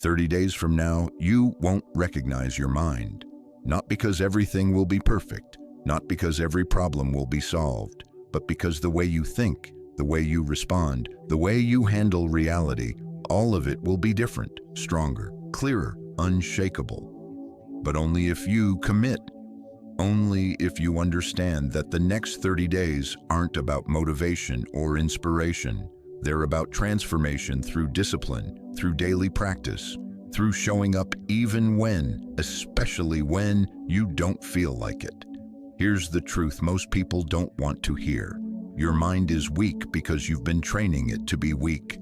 30 days from now, you won't recognize your mind. Not because everything will be perfect, not because every problem will be solved, but because the way you think, the way you respond, the way you handle reality, all of it will be different, stronger, clearer, unshakable. But only if you commit. Only if you understand that the next 30 days aren't about motivation or inspiration. They're about transformation through discipline, through daily practice, through showing up even when, especially when, you don't feel like it. Here's the truth most people don't want to hear. Your mind is weak because you've been training it to be weak.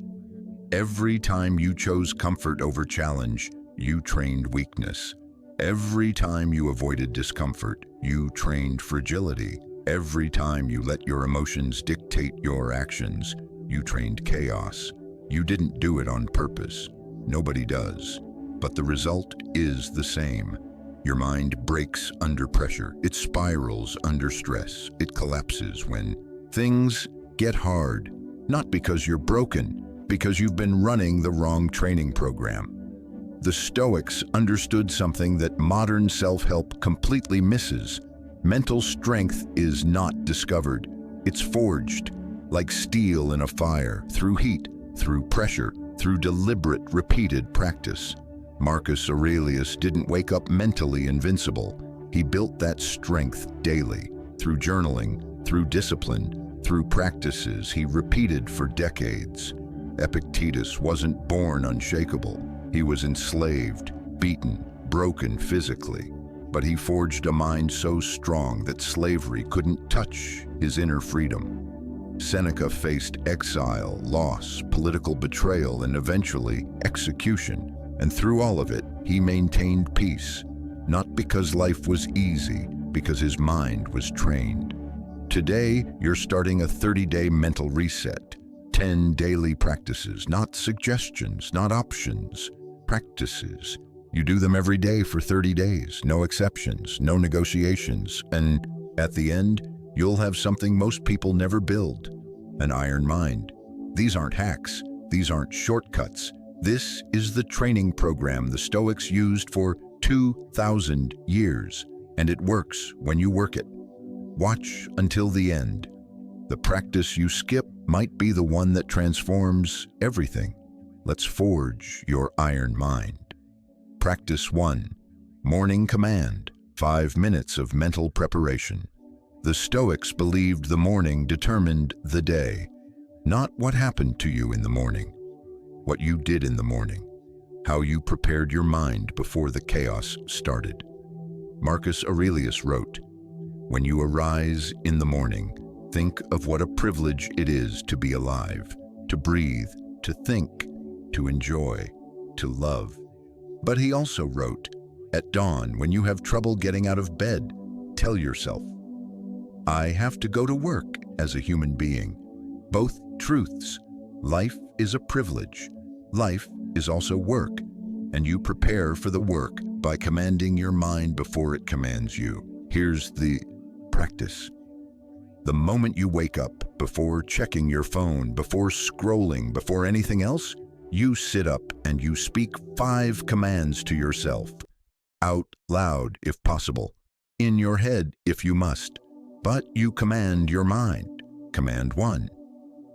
Every time you chose comfort over challenge, you trained weakness. Every time you avoided discomfort, you trained fragility. Every time you let your emotions dictate your actions, you trained chaos. You didn't do it on purpose. Nobody does. But the result is the same. Your mind breaks under pressure. It spirals under stress. It collapses when things get hard. Not because you're broken, because you've been running the wrong training program. The Stoics understood something that modern self-help completely misses. Mental strength is not discovered. It's forged, like steel in a fire, through heat, through pressure, through deliberate, repeated practice. Marcus Aurelius didn't wake up mentally invincible. He built that strength daily, through journaling, through discipline, through practices he repeated for decades. Epictetus wasn't born unshakable. He was enslaved, beaten, broken physically, but he forged a mind so strong that slavery couldn't touch his inner freedom. Seneca faced exile, loss, political betrayal, and eventually execution. And through all of it, he maintained peace, not because life was easy, because his mind was trained. Today, you're starting a 30-day mental reset. 10 daily practices, not suggestions, not options. Practices. You do them every day for 30 days, no exceptions, no negotiations, and at the end, you'll have something most people never build, an iron mind. These aren't hacks, these aren't shortcuts. This is the training program the Stoics used for 2,000 years, and it works when you work it. Watch until the end. The practice you skip might be the one that transforms everything. Let's forge your iron mind. Practice 1. Morning command. 5 minutes of mental preparation. The Stoics believed the morning determined the day, not what happened to you in the morning, what you did in the morning, how you prepared your mind before the chaos started. Marcus Aurelius wrote, "When you arise in the morning, think of what a privilege it is to be alive, to breathe, to think, to enjoy, to love." But he also wrote, "At dawn, when you have trouble getting out of bed, tell yourself, I have to go to work as a human being." Both truths. Life is a privilege. Life is also work, and you prepare for the work by commanding your mind before it commands you. Here's the practice. The moment you wake up, before checking your phone, before scrolling, before anything else, you sit up and you speak 5 commands to yourself. Out loud, if possible. In your head, if you must. But you command your mind. Command 1.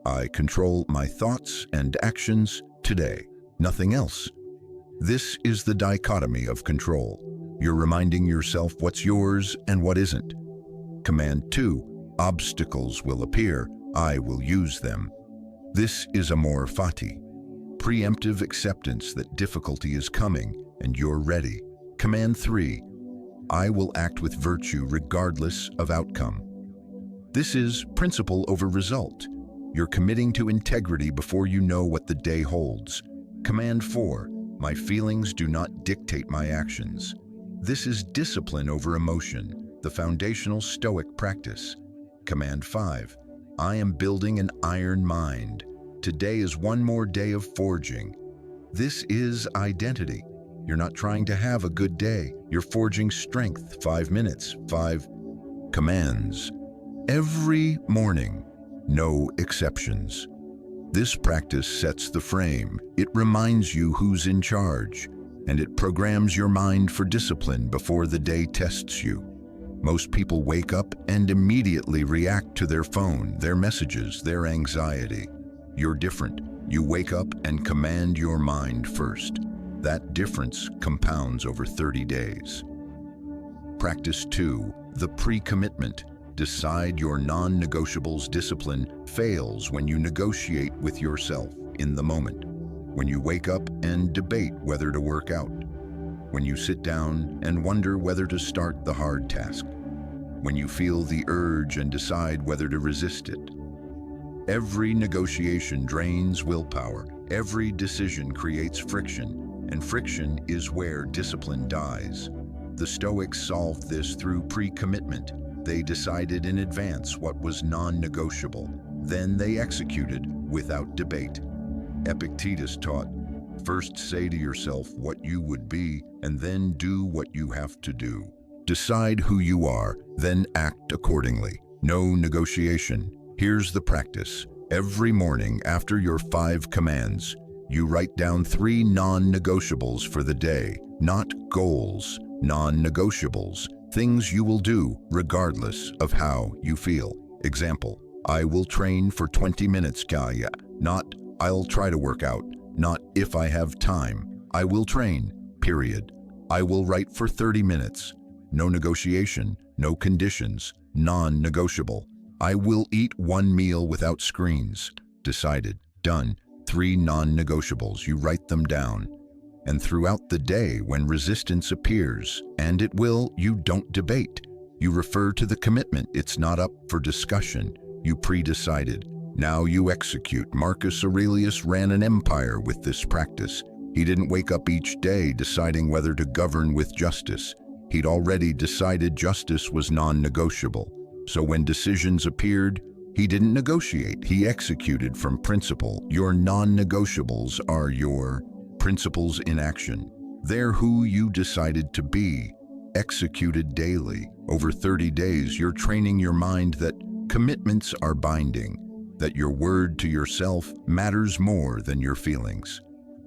I control my thoughts and actions today. Nothing else. This is the dichotomy of control. You're reminding yourself what's yours and what isn't. Command 2. Obstacles will appear. I will use them. This is amor fati. Preemptive acceptance that difficulty is coming and you're ready. Command 3. I will act with virtue regardless of outcome. This is principle over result. You're committing to integrity before you know what the day holds. Command 4. My feelings do not dictate my actions. This is discipline over emotion, the foundational Stoic practice. Command 5. I am building an iron mind. Today is one more day of forging. This is identity. You're not trying to have a good day. You're forging strength. 5 minutes, 5 commands. Every morning, no exceptions. This practice sets the frame. It reminds you who's in charge, and it programs your mind for discipline before the day tests you. Most people wake up and immediately react to their phone, their messages, their anxiety. You're different. You wake up and command your mind first. That difference compounds over 30 days. Practice 2, the pre-commitment. Decide your non-negotiables. Discipline fails when you negotiate with yourself in the moment. When you wake up and debate whether to work out. When you sit down and wonder whether to start the hard task. When you feel the urge and decide whether to resist it. Every negotiation drains willpower. Every decision creates friction, and friction is where discipline dies. The Stoics solved this through pre-commitment. They decided in advance what was non-negotiable. Then they executed without debate. Epictetus taught, first say to yourself what you would be, and then do what you have to do. Decide who you are, then act accordingly. No negotiation. Here's the practice. Every morning after your 5 commands, you write down 3 non-negotiables for the day, not goals, non-negotiables, things you will do regardless of how you feel. Example, I will train for 20 minutes, Kaya. Not, I'll try to work out. Not, if I have time. I will train, period. I will write for 30 minutes. No negotiation, no conditions, non-negotiable. I will eat 1 meal without screens. Decided, done. 3 non-negotiables, you write them down. And throughout the day, when resistance appears, and it will, you don't debate. You refer to the commitment. It's not up for discussion. You pre-decided. Now you execute. Marcus Aurelius ran an empire with this practice. He didn't wake up each day deciding whether to govern with justice. He'd already decided justice was non-negotiable. So when decisions appeared, he didn't negotiate. He executed from principle. Your non-negotiables are your principles in action. They're who you decided to be, executed daily. Over 30 days, you're training your mind that commitments are binding, that your word to yourself matters more than your feelings.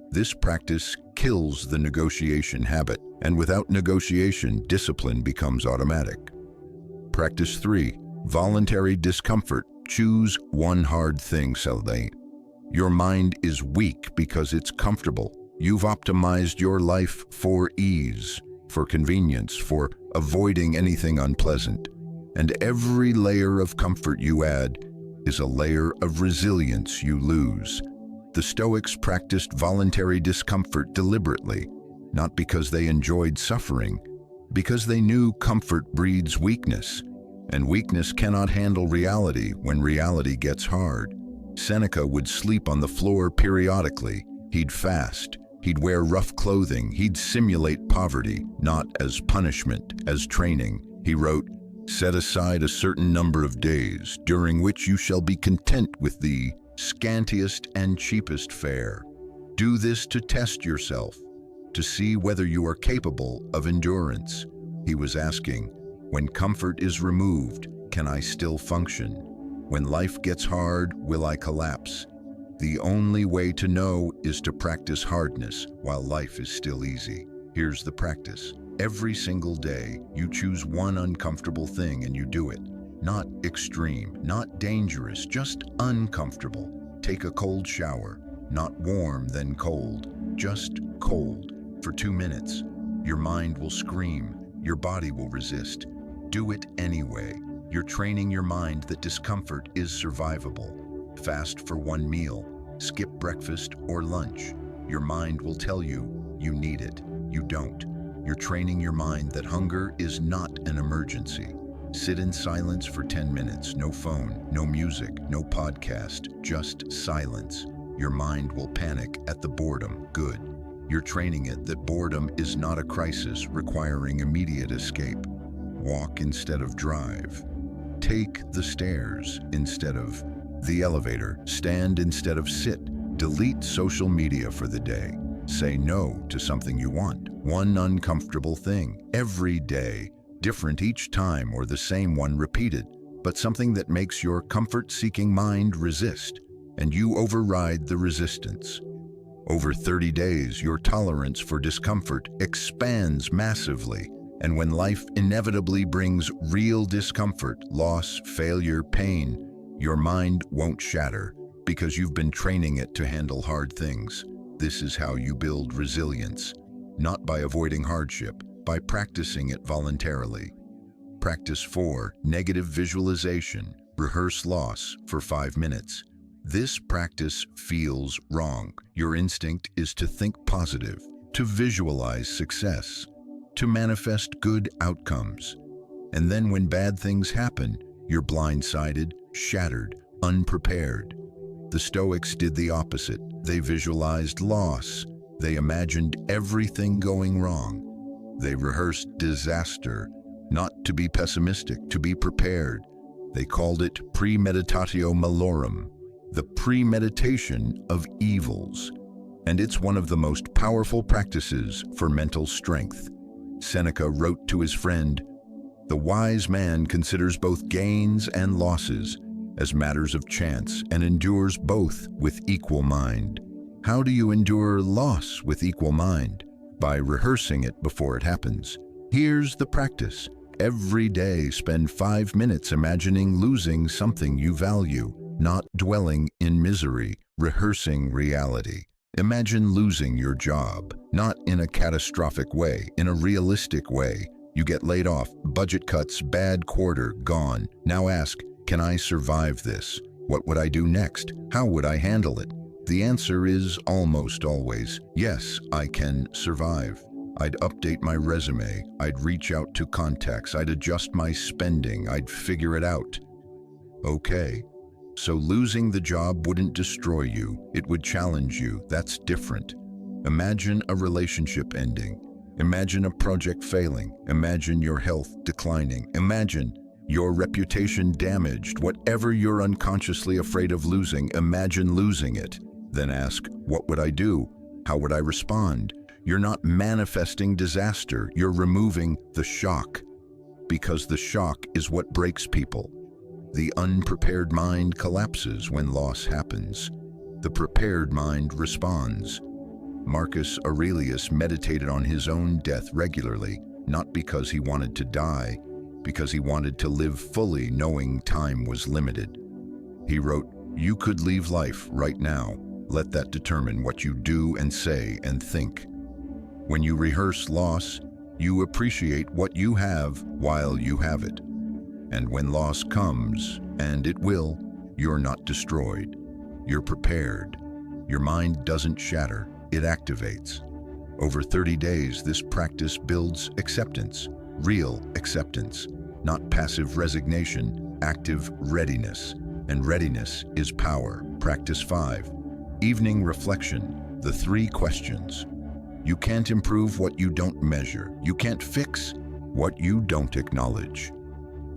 This practice kills the negotiation habit, and without negotiation, discipline becomes automatic. Practice 3, voluntary discomfort. Choose one hard thing, Citadel. Your mind is weak because it's comfortable. You've optimized your life for ease, for convenience, for avoiding anything unpleasant. And every layer of comfort you add is a layer of resilience you lose. The Stoics practiced voluntary discomfort deliberately, not because they enjoyed suffering, because they knew comfort breeds weakness, and weakness cannot handle reality when reality gets hard. Seneca would sleep on the floor periodically. He'd fast. He'd wear rough clothing. He'd simulate poverty, not as punishment, as training. He wrote, "Set aside a certain number of days, during which you shall be content with the scantiest and cheapest fare. Do this to test yourself, to see whether you are capable of endurance." He was asking, when comfort is removed, can I still function? When life gets hard, will I collapse? The only way to know is to practice hardness while life is still easy. Here's the practice. Every single day, you choose one uncomfortable thing and you do it. Not extreme, not dangerous, just uncomfortable. Take a cold shower. Not warm, then cold, just cold. For 2 minutes. Your mind will scream. Your body will resist. Do it anyway. You're training your mind that discomfort is survivable. Fast for 1 meal. Skip breakfast or lunch. Your mind will tell you you need it. You don't. You're training your mind that hunger is not an emergency. Sit in silence for 10 minutes. No phone, no music, no podcast, just silence. Your mind will panic at the boredom. Good. You're training it that boredom is not a crisis requiring immediate escape. Walk instead of drive. Take the stairs instead of the elevator. Stand instead of sit. Delete social media for the day. Say no to something you want. One uncomfortable thing every day. Different each time or the same one repeated, but something that makes your comfort-seeking mind resist. and you override the resistance. Over 30 days, your tolerance for discomfort expands massively, and when life inevitably brings real discomfort, loss, failure, pain, your mind won't shatter because you've been training it to handle hard things. This is how you build resilience, not by avoiding hardship, by practicing it voluntarily. Practice 4, negative visualization. Rehearse loss for 5 minutes. This practice feels wrong. Your instinct is to think positive, to visualize success, to manifest good outcomes. And then when bad things happen, you're blindsided, shattered, unprepared. The Stoics did the opposite. They visualized loss. They imagined everything going wrong. They rehearsed disaster, not to be pessimistic, to be prepared. They called it premeditatio malorum, the premeditation of evils. And it's one of the most powerful practices for mental strength. Seneca wrote to his friend, "The wise man considers both gains and losses as matters of chance and endures both with equal mind." How do you endure loss with equal mind? By rehearsing it before it happens. Here's the practice. Every day, spend 5 minutes imagining losing something you value, not dwelling in misery, rehearsing reality. Imagine losing your job, not in a catastrophic way, in a realistic way. You get laid off, budget cuts, bad quarter, gone. Now ask, can I survive this? What would I do next? How would I handle it? The answer is almost always, yes, I can survive. I'd update my resume, I'd reach out to contacts, I'd adjust my spending, I'd figure it out. Okay, so losing the job wouldn't destroy you, it would challenge you. That's different. Imagine a relationship ending. Imagine a project failing. Imagine your health declining. Imagine your reputation damaged. Whatever you're unconsciously afraid of losing, imagine losing it. Then ask, what would I do? How would I respond? You're not manifesting disaster, you're removing the shock. Because the shock is what breaks people. The unprepared mind collapses when loss happens. The prepared mind responds. Marcus Aurelius meditated on his own death regularly, not because he wanted to die, because he wanted to live fully knowing time was limited. He wrote, "You could leave life right now. Let that determine what you do and say and think." When you rehearse loss, you appreciate what you have while you have it. And when loss comes, and it will, you're not destroyed. You're prepared. Your mind doesn't shatter, it activates. Over 30 days, this practice builds acceptance, real acceptance, not passive resignation, active readiness. And readiness is power. Practice 5. Evening reflection, the 3 questions. You can't improve what you don't measure. You can't fix what you don't acknowledge.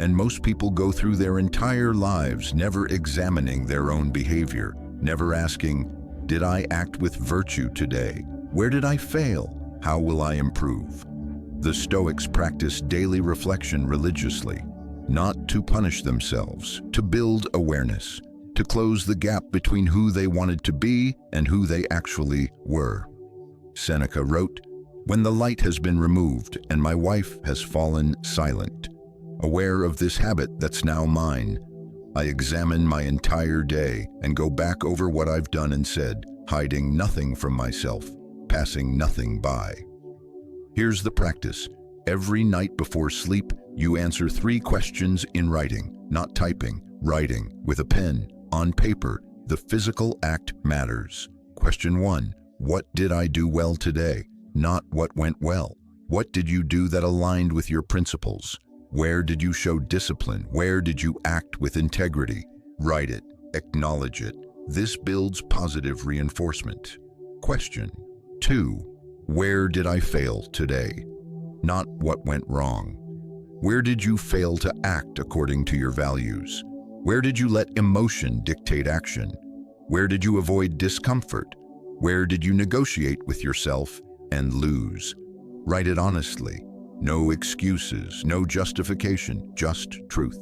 And most people go through their entire lives never examining their own behavior, never asking, did I act with virtue today? Where did I fail? How will I improve? The Stoics practice daily reflection religiously, not to punish themselves, to build awareness, to close the gap between who they wanted to be and who they actually were. Seneca wrote, "When the light has been removed and my wife has fallen silent, aware of this habit that's now mine, I examine my entire day and go back over what I've done and said, hiding nothing from myself, passing nothing by." Here's the practice. Every night before sleep, you answer 3 questions in writing, not typing, writing, with a pen, on paper. The physical act matters. Question 1. What did I do well today? Not what went well. What did you do that aligned with your principles? Where did you show discipline? Where did you act with integrity? Write it. Acknowledge it. This builds positive reinforcement. Question 2. Where did I fail today? Not what went wrong. Where did you fail to act according to your values? Where did you let emotion dictate action? Where did you avoid discomfort? Where did you negotiate with yourself and lose? Write it honestly. No excuses, no justification, just truth.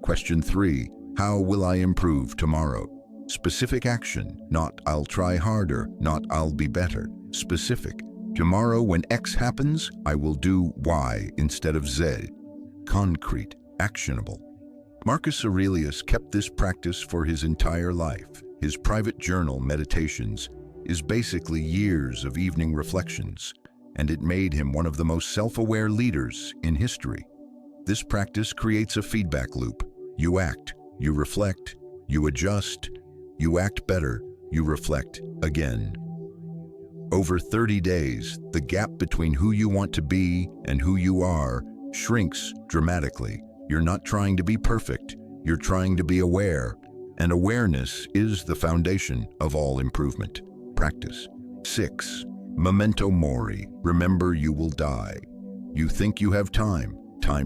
Question 3. How will I improve tomorrow? Specific action, not "I'll try harder," not "I'll be better." Specific. Tomorrow when X happens, I will do Y instead of Z. Concrete, actionable. Marcus Aurelius kept this practice for his entire life. His private journal, Meditations, is basically years of evening reflections, and it made him one of the most self-aware leaders in history. This practice creates a feedback loop. You act, you reflect, you adjust, you act better, you reflect again. Over 30 days, the gap between who you want to be and who you are shrinks dramatically. You're not trying to be perfect, you're trying to be aware, and awareness is the foundation of all improvement. Practice. 6. Memento Mori. Remember you will die. You think you have time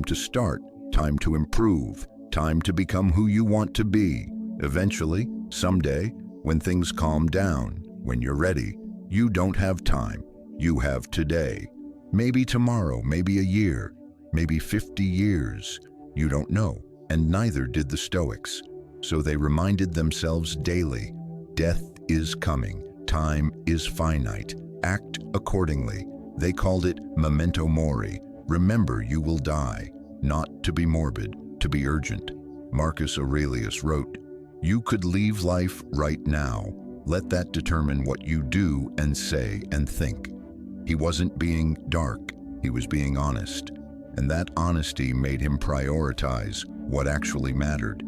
to start, time to improve, time to become who you want to be. Eventually, someday, when things calm down, when you're ready, you don't have time. You have today. Maybe tomorrow, maybe a year, maybe 50 years. You don't know, and neither did the Stoics. So they reminded themselves daily, death is coming, time is finite, act accordingly. They called it Memento Mori. Remember you will die, not to be morbid, to be urgent. Marcus Aurelius wrote, "You could leave life right now. Let that determine what you do and say and think." He wasn't being dark, he was being honest. And that honesty made him prioritize what actually mattered.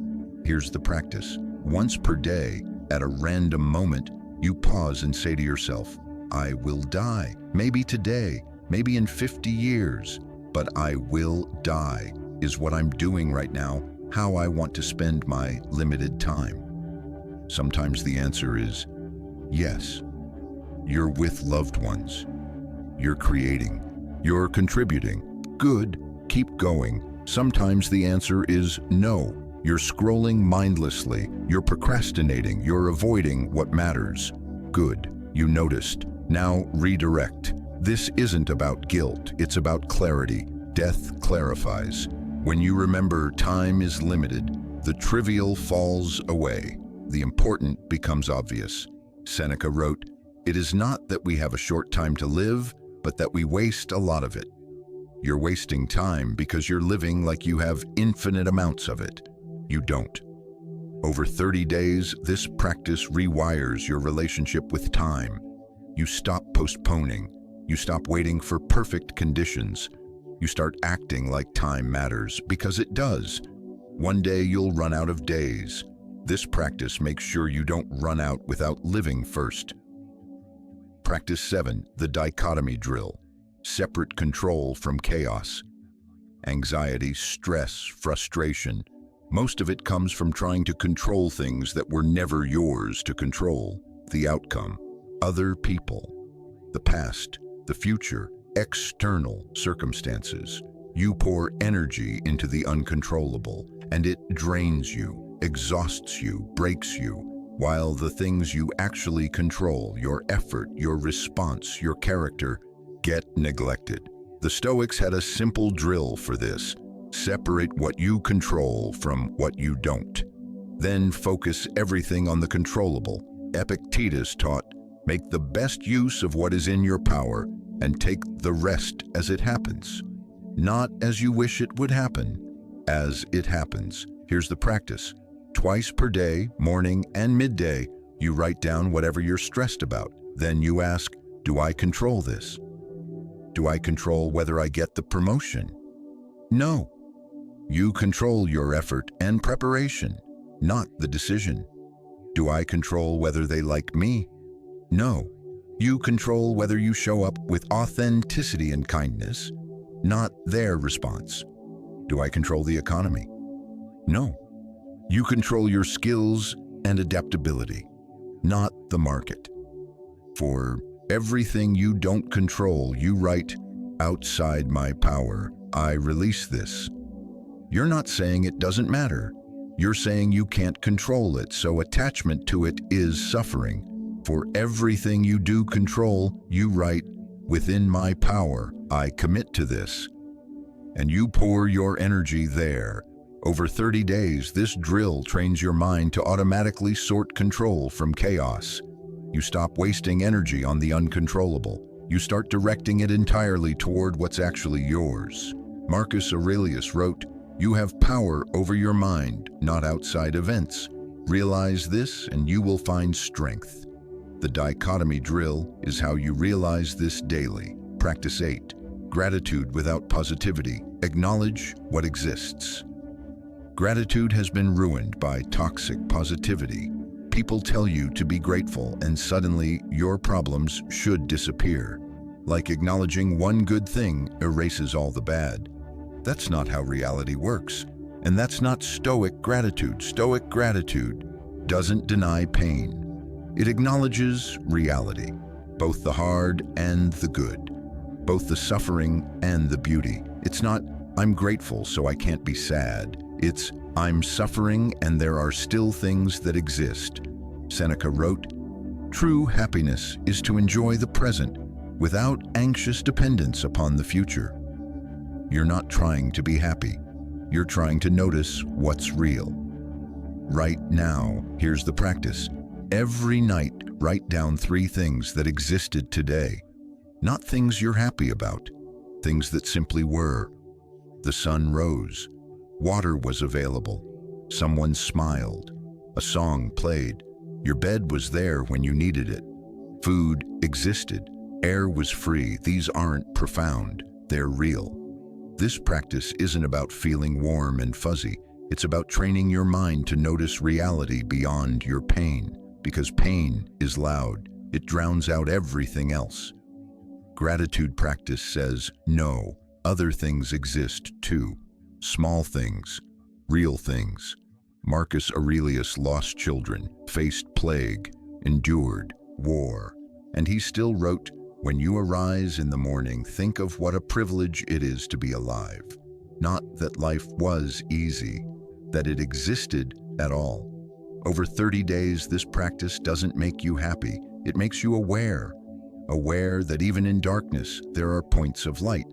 Here's the practice. Once per day, at a random moment, you pause and say to yourself, I will die. Maybe today, maybe in 50 years, but I will die. Is what I'm doing right now how I want to spend my limited time? Sometimes the answer is yes. You're with loved ones. You're creating. You're contributing. Good, keep going. Sometimes the answer is no. You're scrolling mindlessly. You're procrastinating. You're avoiding what matters. Good, you noticed. Now redirect. This isn't about guilt. It's about clarity. Death clarifies. When you remember time is limited, the trivial falls away. The important becomes obvious. Seneca wrote, "It is not that we have a short time to live, but that we waste a lot of it." You're wasting time because you're living like you have infinite amounts of it. You don't. Over 30 days, this practice rewires your relationship with time. You stop postponing. You stop waiting for perfect conditions. You start acting like time matters, because it does. One day you'll run out of days. This practice makes sure you don't run out without living first. Practice 7, the dichotomy drill. Separate control from chaos. Anxiety, stress, frustration. Most of it comes from trying to control things that were never yours to control. The outcome, other people, the past, the future, external circumstances. You pour energy into the uncontrollable, and it drains you, exhausts you, breaks you, while the things you actually control, your effort, your response, your character, get neglected. The Stoics had a simple drill for this. Separate what you control from what you don't. Then focus everything on the controllable. Epictetus taught, make the best use of what is in your power and take the rest as it happens. Not as you wish it would happen, as it happens. Here's the practice. Twice per day, morning and midday, you write down whatever you're stressed about. Then you ask, do I control this? Do I control whether I get the promotion? No. You control your effort and preparation, not the decision. Do I control whether they like me? No. You control whether you show up with authenticity and kindness, not their response. Do I control the economy? No. You control your skills and adaptability, not the market. For everything you don't control, you write, outside my power, I release this. You're not saying it doesn't matter. You're saying you can't control it, so attachment to it is suffering. For everything you do control, you write, within my power, I commit to this. And you pour your energy there. Over 30 days, this drill trains your mind to automatically sort control from chaos. You stop wasting energy on the uncontrollable. You start directing it entirely toward what's actually yours. Marcus Aurelius wrote, "You have power over your mind, not outside events. Realize this and you will find strength." The dichotomy drill is how you realize this daily. Practice 8. Gratitude without positivity. Acknowledge what exists. Gratitude has been ruined by toxic positivity. People tell you to be grateful and suddenly your problems should disappear. Like acknowledging one good thing erases all the bad. That's not how reality works. And that's not Stoic gratitude. Stoic gratitude doesn't deny pain. It acknowledges reality, both the hard and the good, both the suffering and the beauty. It's not, "I'm grateful so I can't be sad." It's, "I'm suffering and there are still things that exist." Seneca wrote, "True happiness is to enjoy the present without anxious dependence upon the future." You're not trying to be happy. You're trying to notice what's real. Right now, here's the practice. Every night, write down 3 things that existed today. Not things you're happy about, things that simply were. The sun rose. Water was available. Someone smiled. A song played. Your bed was there when you needed it. Food existed. Air was free. These aren't profound. They're real. This practice isn't about feeling warm and fuzzy. It's about training your mind to notice reality beyond your pain. Because pain is loud. It drowns out everything else. Gratitude practice says, no, other things exist too. Small things, real things. Marcus Aurelius lost children, faced plague, endured war, and he still wrote, "When you arise in the morning, think of what a privilege it is to be alive. Not that life was easy, that it existed at all." Over 30 days, this practice doesn't make you happy. It makes you aware that even in darkness, there are points of light.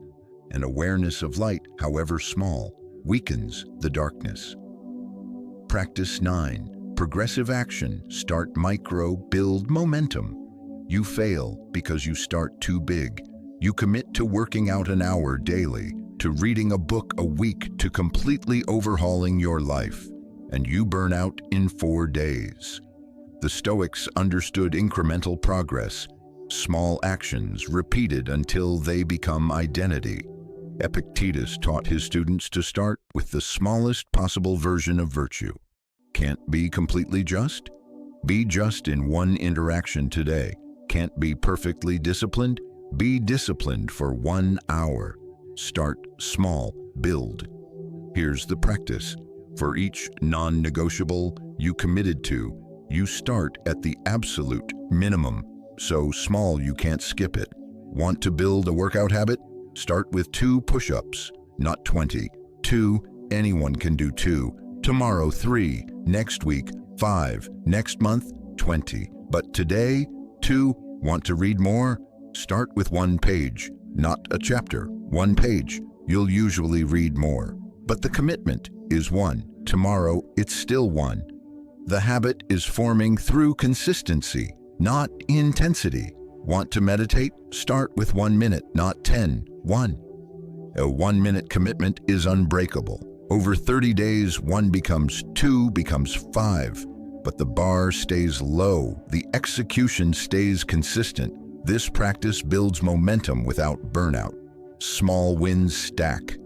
And awareness of light, however small, weakens the darkness. Practice 9. Progressive action. Start micro, build momentum. You fail because you start too big. You commit to working out an hour daily, to reading a book a week, to completely overhauling your life. And you burn out in 4 days. The Stoics understood incremental progress, small actions repeated until they become identity. Epictetus taught his students to start with the smallest possible version of virtue. Can't be completely just? Be just in one interaction today. Can't be perfectly disciplined? Be disciplined for 1 hour. Start small, build. Here's the practice. For each non-negotiable you committed to, you start at the absolute minimum, so small you can't skip it. Want to build a workout habit? Start with 2 push-ups, not 20. 2, anyone can do 2. Tomorrow 3, next week 5, next month 20. But today, 2. Want to read more? Start with 1 page, not a chapter. 1 page. You'll usually read more. But the commitment is 1. Tomorrow, it's still 1. The habit is forming through consistency, not intensity. Want to meditate? Start with 1 minute, not 10. 1. A 1-minute commitment is unbreakable. Over 30 days, 1 becomes 2, becomes 5. But the bar stays low. The execution stays consistent. This practice builds momentum without burnout. Small wins stack.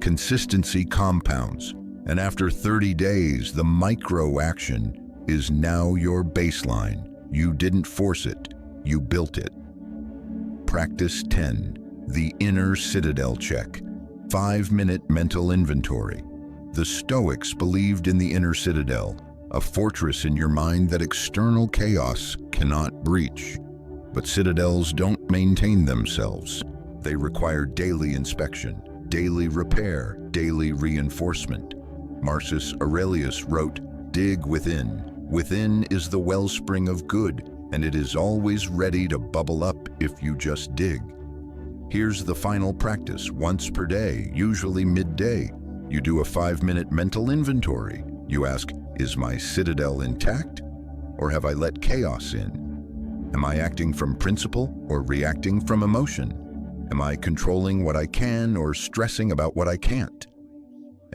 Consistency compounds. And after 30 days, the micro action is now your baseline. You didn't force it, you built it. Practice 10. The inner Citadel check. 5-minute mental inventory. The Stoics believed in the inner Citadel, a fortress in your mind that external chaos cannot breach. But citadels don't maintain themselves. They require daily inspection, daily repair, daily reinforcement. Marcus Aurelius wrote, "Dig within. Within is the wellspring of good, and it is always ready to bubble up if you just dig." Here's the final practice, once per day, usually midday. You do a 5-minute mental inventory. You ask, is my citadel intact? Or have I let chaos in? Am I acting from principle or reacting from emotion? Am I controlling what I can or stressing about what I can't?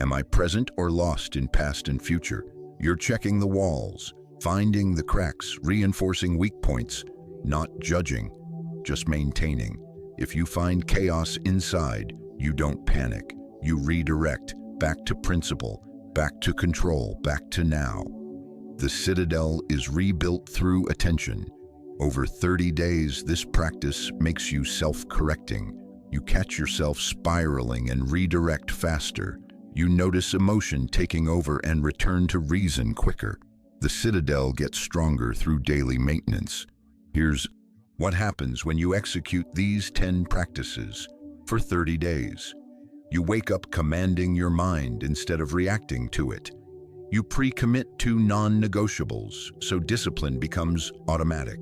Am I present or lost in past and future? You're checking the walls, finding the cracks, reinforcing weak points, not judging, just maintaining. If you find chaos inside, you don't panic. You redirect back to principle, back to control, back to now. The citadel is rebuilt through attention. Over 30 days, this practice makes you self-correcting. You catch yourself spiraling and redirect faster. You notice emotion taking over and return to reason quicker. The citadel gets stronger through daily maintenance. Here's what happens when you execute these 10 practices for 30 days. You wake up commanding your mind instead of reacting to it. You pre-commit to non-negotiables, so discipline becomes automatic.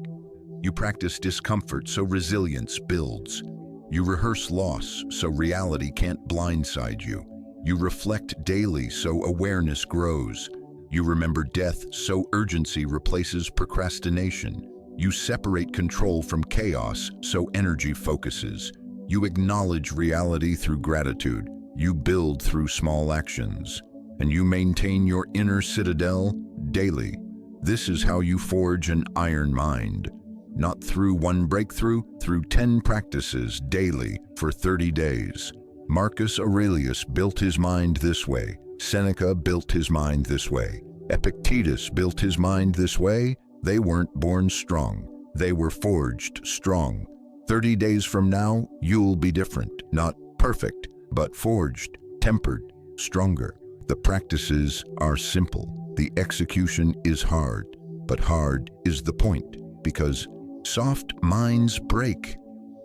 You practice discomfort, so resilience builds. You rehearse loss, so reality can't blindside you. You reflect daily, so awareness grows. You remember death, so urgency replaces procrastination. You separate control from chaos, so energy focuses. You acknowledge reality through gratitude. You build through small actions. And you maintain your inner citadel daily. This is how you forge an iron mind. Not through one breakthrough, through 10 practices daily for 30 days. Marcus Aurelius built his mind this way. Seneca built his mind this way. Epictetus built his mind this way. They weren't born strong. They were forged strong. 30 days from now, you'll be different. Not perfect, but forged, tempered, stronger. The practices are simple. The execution is hard. But hard is the point, because soft minds break,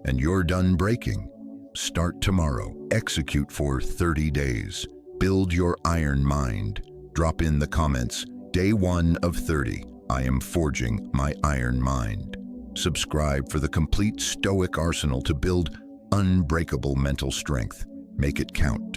and you're done breaking. Start tomorrow. Execute for 30 days. Build your iron mind. Drop in the comments, day 1 of 30. I am forging my iron mind. Subscribe for the complete Stoic arsenal to build unbreakable mental strength. Make it count.